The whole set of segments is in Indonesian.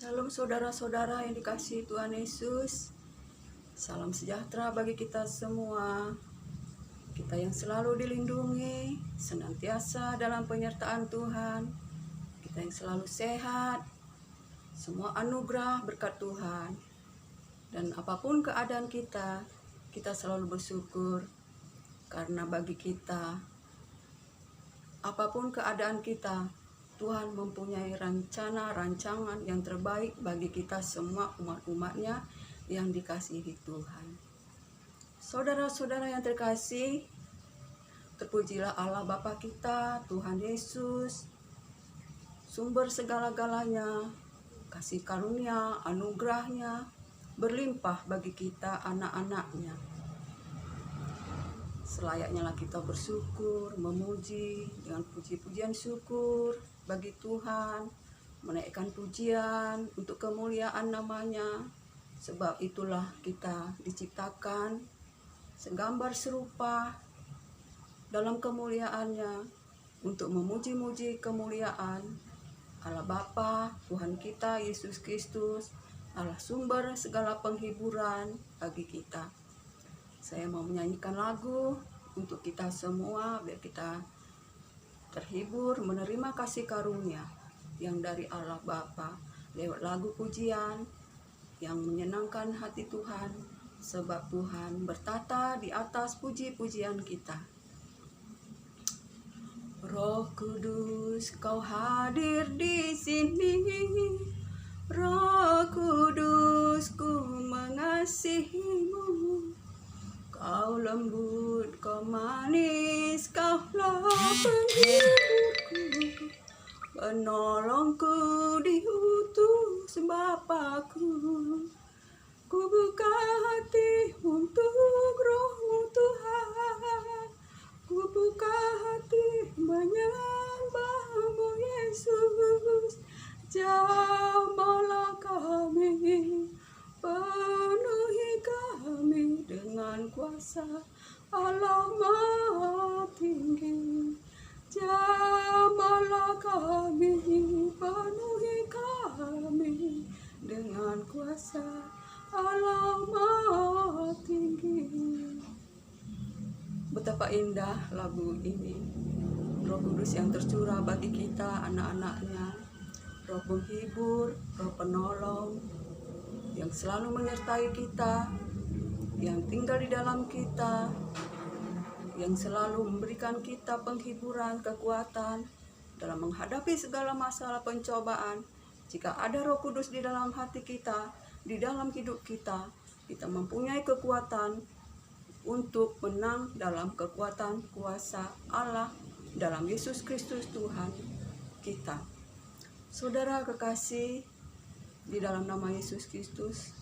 Salam saudara-saudara yang dikasihi Tuhan Yesus. Salam sejahtera bagi kita semua. Kita yang selalu dilindungi, senantiasa dalam penyertaan Tuhan. Kita yang selalu sehat, semua anugerah berkat Tuhan. Dan apapun keadaan kita selalu bersyukur. Karena bagi kita, apapun keadaan kita, Tuhan mempunyai rancangan yang terbaik bagi kita semua umat-umatnya yang dikasihi Tuhan. Saudara-saudara yang terkasih, terpujilah Allah Bapa kita, Tuhan Yesus, sumber segala-galanya, kasih karunia, anugerahnya, berlimpah bagi kita anak-anaknya. Selayaknya lah kita bersyukur, memuji dengan puji-pujian syukur bagi Tuhan, menaikkan pujian untuk kemuliaan namanya, sebab itulah kita diciptakan segambar serupa dalam kemuliaannya untuk memuji-muji kemuliaan Allah Bapa, Tuhan kita Yesus Kristus, Allah sumber segala penghiburan bagi kita. Saya mau menyanyikan lagu untuk kita semua, biar kita terhibur, menerima kasih karunia yang dari Allah Bapa lewat lagu pujian yang menyenangkan hati Tuhan, sebab Tuhan bertata di atas puji-pujian kita. Roh Kudus, Kau hadir di sini. Roh Kudus, ku mengasihimu. Kau lembut, kau manis, kaulah penghiburku, penolongku diutus Bapakku. Ku buka hati untuk Roh-Mu Tuhan, ku buka hati menyembah-Mu Yesus. Jamahlah kami, penuhi kami dengan kuasa Allah Maha Tinggi. Jamahlah kami, penuhi kami dengan kuasa Allah Maha Tinggi. Betapa indah lagu ini. Roh Kudus yang tercurah bagi kita anak-anaknya, Roh penghibur, Roh penolong yang selalu menyertai kita, yang tinggal di dalam kita, yang selalu memberikan kita penghiburan, kekuatan dalam menghadapi segala masalah pencobaan. Jika ada Roh Kudus di dalam hati kita, di dalam hidup kita, kita mempunyai kekuatan untuk menang dalam kekuatan kuasa Allah dalam Yesus Kristus Tuhan kita. Saudara kekasih, di dalam nama Yesus Kristus,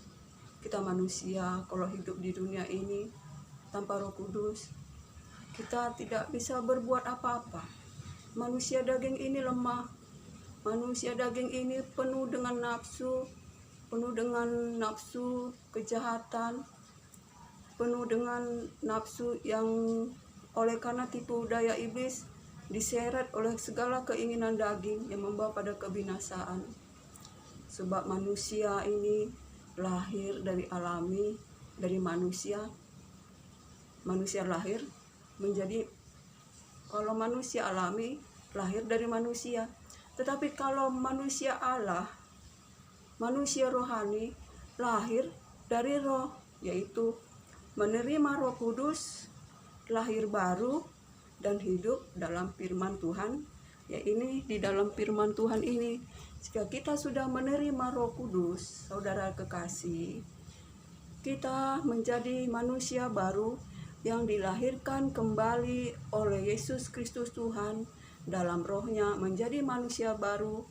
kita manusia kalau hidup di dunia ini tanpa Roh Kudus, kita tidak bisa berbuat apa-apa. Manusia daging ini lemah. Manusia daging ini penuh dengan nafsu kejahatan, penuh dengan nafsu yang oleh karena tipu daya iblis diseret oleh segala keinginan daging yang membawa pada kebinasaan. Sebab manusia ini lahir dari alami, dari manusia lahir menjadi, kalau manusia alami lahir dari manusia, tetapi kalau manusia Allah, manusia rohani lahir dari roh, yaitu menerima Roh Kudus, lahir baru dan hidup dalam firman Tuhan. Ya, ini di dalam firman Tuhan ini, jika kita sudah menerima Roh Kudus, saudara kekasih, kita menjadi manusia baru yang dilahirkan kembali oleh Yesus Kristus Tuhan dalam rohnya, menjadi manusia baru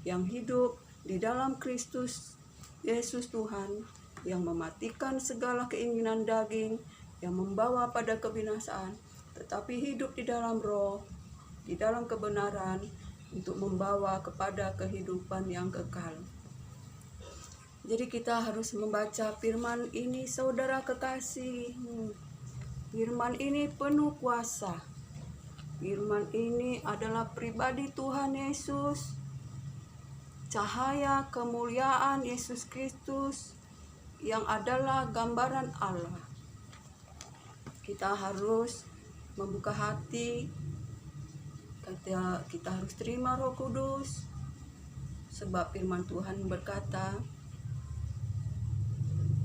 yang hidup di dalam Kristus Yesus Tuhan, yang mematikan segala keinginan daging yang membawa pada kebinasaan, tetapi hidup di dalam roh, di dalam kebenaran, untuk membawa kepada kehidupan yang kekal. Jadi kita harus membaca firman ini, saudara kekasih. Firman ini penuh kuasa. Firman ini adalah pribadi Tuhan Yesus cahaya kemuliaan Yesus Kristus yang adalah gambaran Allah. Kita harus membuka hati, kita harus terima Roh Kudus, sebab firman Tuhan berkata,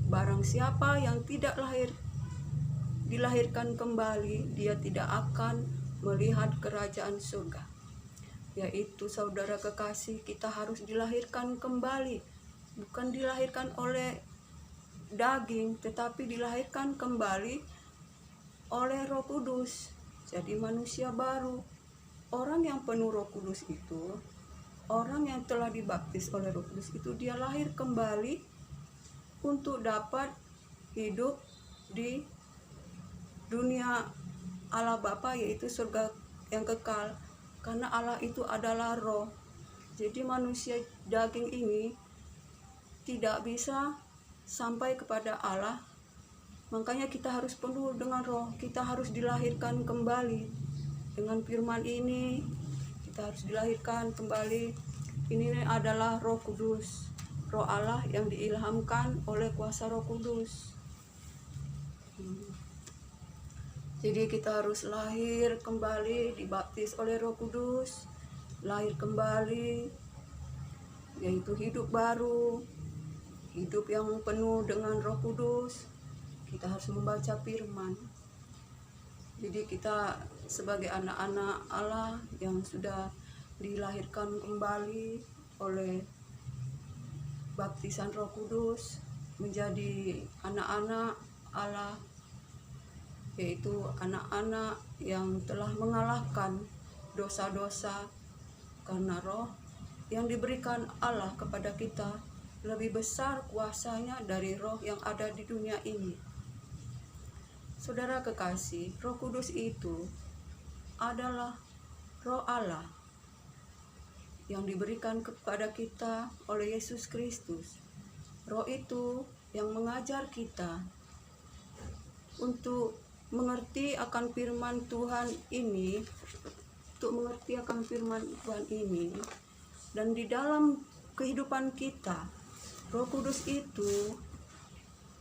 barang siapa yang tidak dilahirkan kembali, dia tidak akan melihat kerajaan surga. Yaitu saudara kekasih, kita harus dilahirkan kembali, bukan dilahirkan oleh daging, tetapi dilahirkan kembali oleh Roh Kudus, jadi manusia baru. Orang yang penuh Roh Kudus itu, orang yang telah dibaptis oleh Roh Kudus itu, dia lahir kembali untuk dapat hidup di dunia Allah Bapa, yaitu surga yang kekal, karena Allah itu adalah roh. Jadi manusia daging ini tidak bisa sampai kepada Allah. Makanya kita harus penuh dengan roh, kita harus dilahirkan kembali dengan firman ini. Kita harus dilahirkan kembali. Ini adalah Roh Kudus, Roh Allah yang diilhamkan oleh kuasa Roh Kudus. Jadi kita harus lahir kembali, dibaptis oleh Roh Kudus, lahir kembali, yaitu hidup baru, hidup yang penuh dengan Roh Kudus. Kita harus membaca firman. Jadi kita sebagai anak-anak Allah yang sudah dilahirkan kembali oleh baptisan Roh Kudus, menjadi anak-anak Allah, yaitu anak-anak yang telah mengalahkan dosa-dosa, karena roh yang diberikan Allah kepada kita lebih besar kuasanya dari roh yang ada di dunia ini. Saudara kekasih, Roh Kudus itu adalah Roh Allah yang diberikan kepada kita oleh Yesus Kristus. Roh itu yang mengajar kita untuk mengerti akan firman Tuhan ini, dan di dalam kehidupan kita, Roh Kudus itu,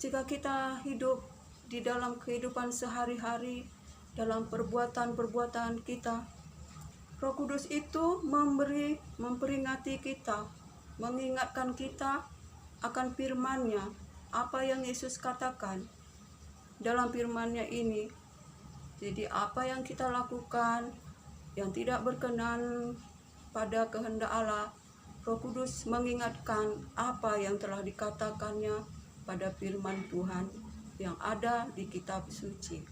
jika kita hidup di dalam kehidupan sehari-hari, dalam perbuatan-perbuatan kita, Roh Kudus itu memperingati kita, mengingatkan kita akan firman-Nya, apa yang Yesus katakan dalam firman-Nya ini. Jadi apa yang kita lakukan yang tidak berkenan pada kehendak Allah, Roh Kudus mengingatkan apa yang telah dikatakannya pada firman Tuhan yang ada di kitab suci.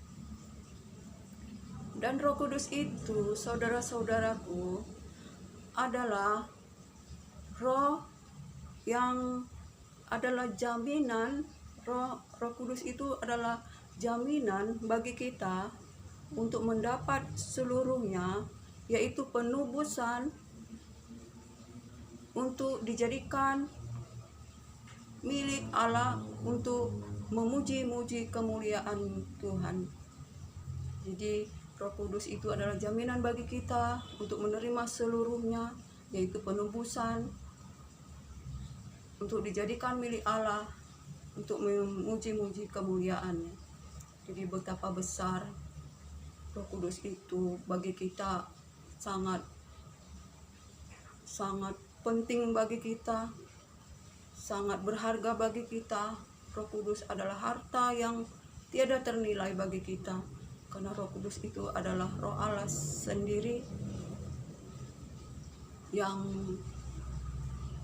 Dan Roh Kudus itu, saudara-saudaraku, adalah roh yang adalah jaminan. Roh Kudus itu adalah jaminan bagi kita untuk mendapat seluruhnya, yaitu penubusan untuk dijadikan milik Allah untuk memuji-muji kemuliaan Tuhan. Jadi Roh Kudus itu adalah jaminan bagi kita untuk menerima seluruhnya, yaitu penebusan untuk dijadikan milik Allah untuk memuji-muji kemuliaan-Nya. Jadi betapa besar Roh Kudus itu bagi kita, sangat penting bagi kita, sangat berharga bagi kita. Roh Kudus adalah harta yang tiada ternilai bagi kita, karena Roh Kudus itu adalah Roh Allah sendiri yang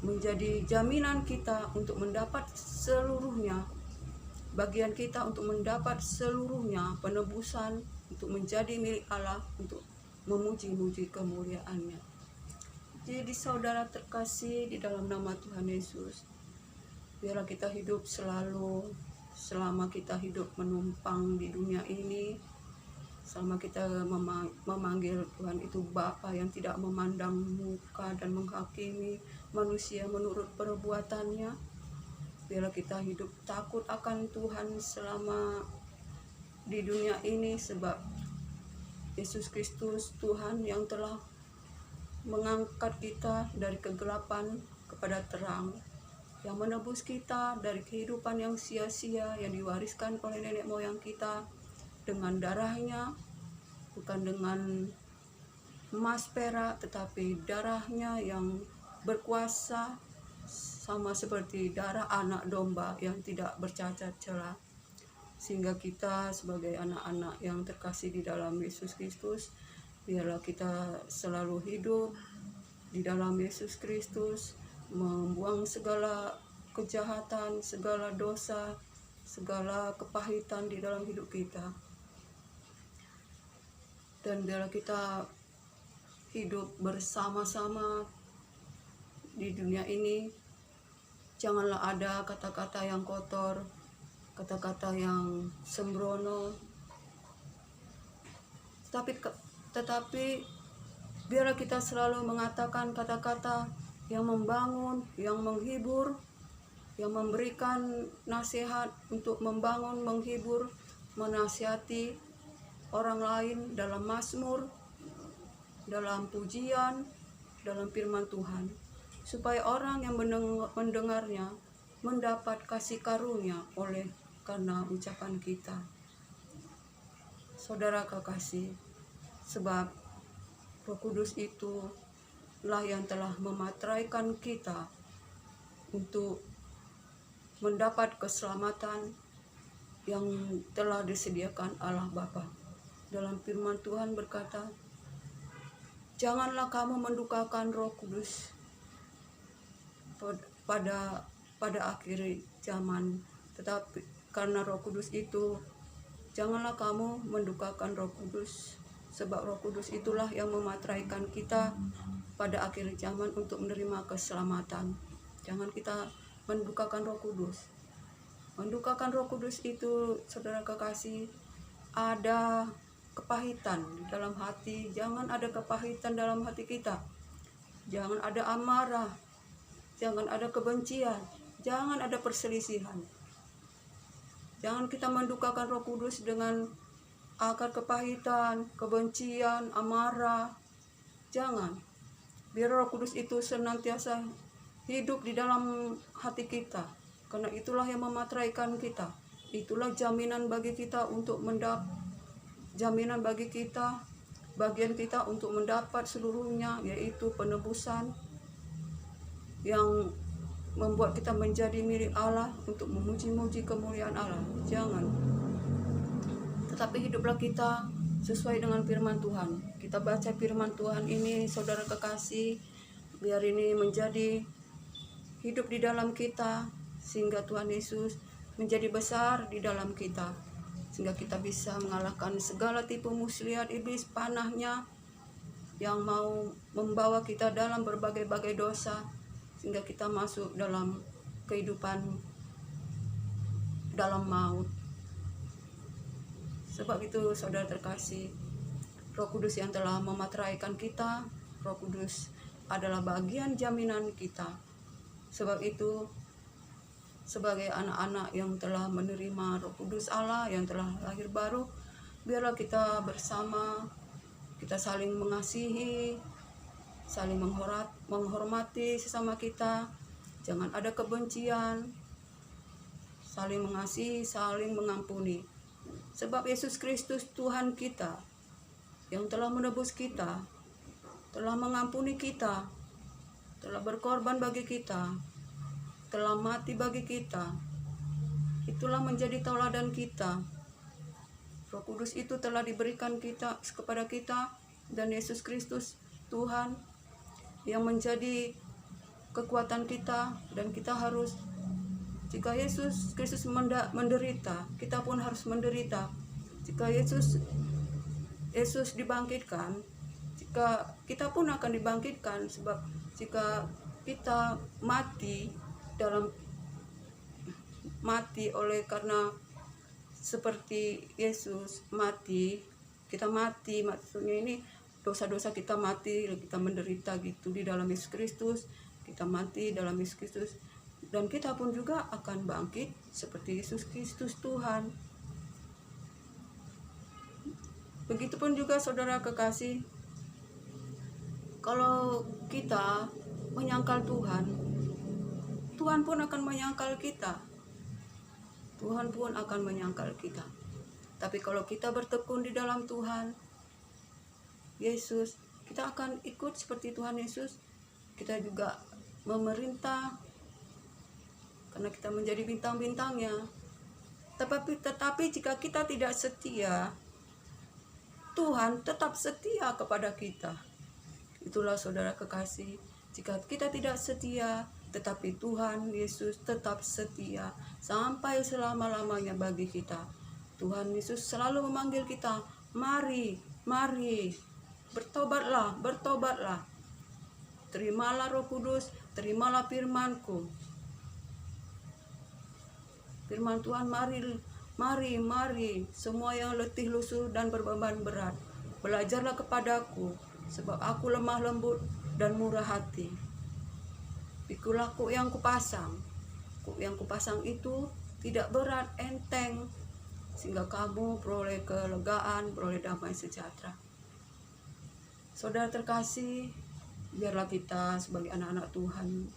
menjadi jaminan kita untuk mendapat seluruhnya, bagian kita untuk mendapat seluruhnya, penebusan untuk menjadi milik Allah, untuk memuji-muji kemuliaan-Nya. Jadi saudara terkasih di dalam nama Tuhan Yesus, biarlah kita hidup selalu, selama kita hidup menumpang di dunia ini, selama kita memanggil Tuhan itu Bapa yang tidak memandang muka dan menghakimi manusia menurut perbuatannya. Biarlah kita hidup takut akan Tuhan selama di dunia ini, sebab Yesus Kristus Tuhan yang telah mengangkat kita dari kegelapan kepada terang, yang menebus kita dari kehidupan yang sia-sia yang diwariskan oleh nenek moyang kita dengan darahnya, bukan dengan emas perak, tetapi darahnya yang berkuasa, sama seperti darah anak domba yang tidak bercacat celah. Sehingga kita sebagai anak-anak yang terkasih di dalam Yesus Kristus, biarlah kita selalu hidup di dalam Yesus Kristus, membuang segala kejahatan, segala dosa, segala kepahitan di dalam hidup kita. Dan biarlah kita hidup bersama-sama di dunia ini. Janganlah ada kata-kata yang kotor, kata-kata yang sembrono, tetapi biarlah kita selalu mengatakan kata-kata yang membangun, yang menghibur, yang memberikan nasihat untuk membangun, menghibur, menasihati orang lain dalam mazmur, dalam pujian, dalam firman Tuhan, supaya orang yang mendengarnya mendapat kasih karunia oleh karena ucapan kita. Saudara kekasih, sebab Roh Kudus itulah yang telah memateraikan kita untuk mendapat keselamatan yang telah disediakan Allah Bapa. Dalam firman Tuhan berkata, janganlah kamu mendukakan Roh Kudus pada akhir zaman, tetapi karena Roh Kudus itu, janganlah kamu mendukakan Roh Kudus, sebab Roh Kudus itulah yang memateraikan kita pada akhir zaman untuk menerima keselamatan. Jangan kita mendukakan Roh Kudus. Mendukakan Roh Kudus itu, saudara kekasih, ada kepahitan di dalam hati. Jangan ada kepahitan dalam hati kita. Jangan ada amarah, jangan ada kebencian, jangan ada perselisihan. Jangan kita mendukakan Roh Kudus dengan akar kepahitan, kebencian, amarah. Jangan. Biar Roh Kudus itu senantiasa hidup di dalam hati kita, karena itulah yang memateraikan kita. Itulah jaminan bagi kita untuk jaminan bagi kita, bagian kita untuk mendapat seluruhnya, yaitu penebusan yang membuat kita menjadi milik Allah untuk memuji-muji kemuliaan Allah. Jangan. Tetapi hiduplah kita sesuai dengan firman Tuhan. Kita baca firman Tuhan ini, saudara kekasih, biar ini menjadi hidup di dalam kita, sehingga Tuhan Yesus menjadi besar di dalam kita, sehingga kita bisa mengalahkan segala tipu muslihat iblis, panahnya yang mau membawa kita dalam berbagai-bagai dosa, sehingga kita masuk dalam kehidupan dalam maut. Sebab itu, saudara terkasih, Roh Kudus yang telah memateraikan kita, Roh Kudus adalah bagian jaminan kita. Sebab itu, sebagai anak-anak yang telah menerima Roh Kudus Allah, yang telah lahir baru, biarlah kita bersama, kita saling mengasihi, saling menghormati sesama kita. Jangan ada kebencian, saling mengasihi, saling mengampuni. Sebab Yesus Kristus Tuhan kita, yang telah menebus kita, telah mengampuni kita, telah berkorban bagi kita, telah mati bagi kita. Itulah menjadi tauladan kita. Roh Kudus itu telah diberikan kepada kita, dan Yesus Kristus Tuhan yang menjadi kekuatan kita. Dan kita harus, jika Yesus Kristus menderita, kita pun harus menderita. Jika Yesus dibangkitkan, jika kita pun akan dibangkitkan. Sebab jika kita mati oleh karena seperti Yesus mati, kita mati, maksudnya ini dosa-dosa kita mati, kita menderita gitu di dalam Yesus Kristus, kita mati dalam Yesus Kristus, dan kita pun juga akan bangkit seperti Yesus Kristus Tuhan. Begitupun juga saudara kekasih, kalau kita menyangkal Tuhan, Tuhan pun akan menyangkal kita. Tuhan pun akan menyangkal kita. Tapi kalau kita bertekun di dalam Tuhan Yesus, kita akan ikut seperti Tuhan Yesus. Kita juga memerintah karena kita menjadi bintang-bintangnya. Tetapi jika kita tidak setia, Tuhan tetap setia kepada kita. Itulah saudara kekasih, jika kita tidak setia, tetapi Tuhan Yesus tetap setia sampai selama-lamanya bagi kita. Tuhan Yesus selalu memanggil kita, mari, mari, bertobatlah, bertobatlah. Terimalah Roh Kudus, terimalah firman-Ku. Firman Tuhan, mari, mari, mari, semua yang letih lusuh dan berbeban berat, belajarlah kepadaku, sebab aku lemah lembut dan murah hati. Pikulah kuk yang kupasang. Kuk yang kupasang itu tidak berat, enteng, sehingga kamu peroleh kelegaan, peroleh damai sejahtera. Saudara terkasih, biarlah kita sebagai anak-anak Tuhan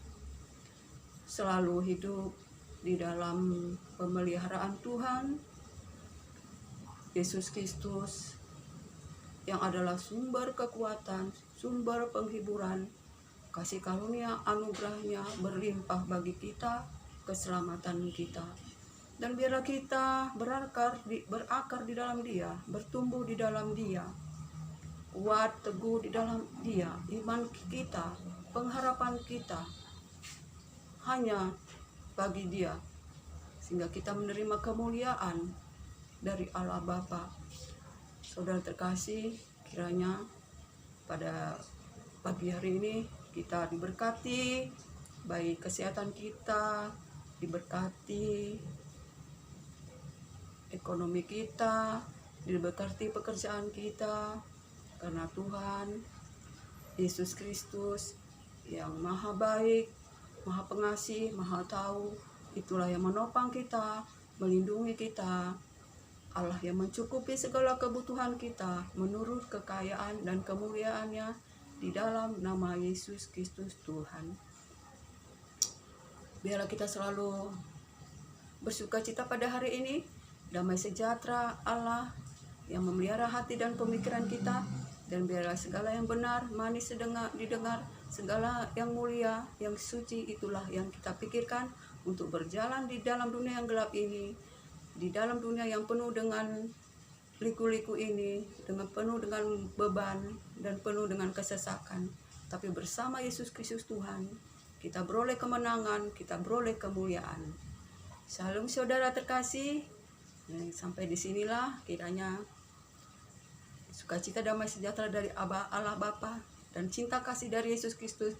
selalu hidup di dalam pemeliharaan Tuhan Yesus Kristus, yang adalah sumber kekuatan, sumber penghiburan, kasih karunia anugerahnya berlimpah bagi kita, keselamatan kita. Dan biarlah kita berakar di dalam Dia, bertumbuh di dalam Dia, kuat teguh di dalam Dia. Iman kita, pengharapan kita hanya bagi Dia, sehingga kita menerima kemuliaan dari Allah Bapa. Saudara terkasih, kiranya pada pagi hari ini kita diberkati, baik kesehatan kita, diberkati ekonomi kita, diberkati pekerjaan kita, karena Tuhan Yesus Kristus yang maha baik, maha pengasih, maha tahu, itulah yang menopang kita, melindungi kita, Allah yang mencukupi segala kebutuhan kita menurut kekayaan dan kemuliaan-Nya di dalam nama Yesus Kristus Tuhan. Biarlah kita selalu bersukacita pada hari ini. Damai sejahtera Allah yang memelihara hati dan pemikiran kita, dan biarlah segala yang benar, manis didengar, segala yang mulia, yang suci, itulah yang kita pikirkan untuk berjalan di dalam dunia yang gelap ini, di dalam dunia yang penuh dengan liku-liku ini, penuh dengan beban dan penuh dengan kesesakan. Tapi bersama Yesus Kristus Tuhan, kita beroleh kemenangan, kita beroleh kemuliaan. Salam saudara terkasih. Sampai disinilah kiranya sukacita, damai sejahtera dari Allah Bapa dan cinta kasih dari Yesus Kristus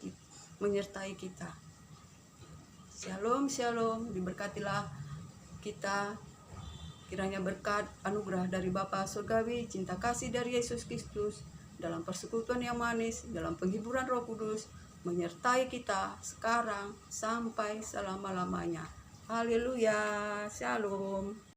menyertai kita. Shalom, shalom, diberkatilah kita. Kiranya berkat anugerah dari Bapa Surgawi, cinta kasih dari Yesus Kristus, dalam persekutuan yang manis, dalam penghiburan Roh Kudus, menyertai kita sekarang sampai selama-lamanya. Haleluya, shalom.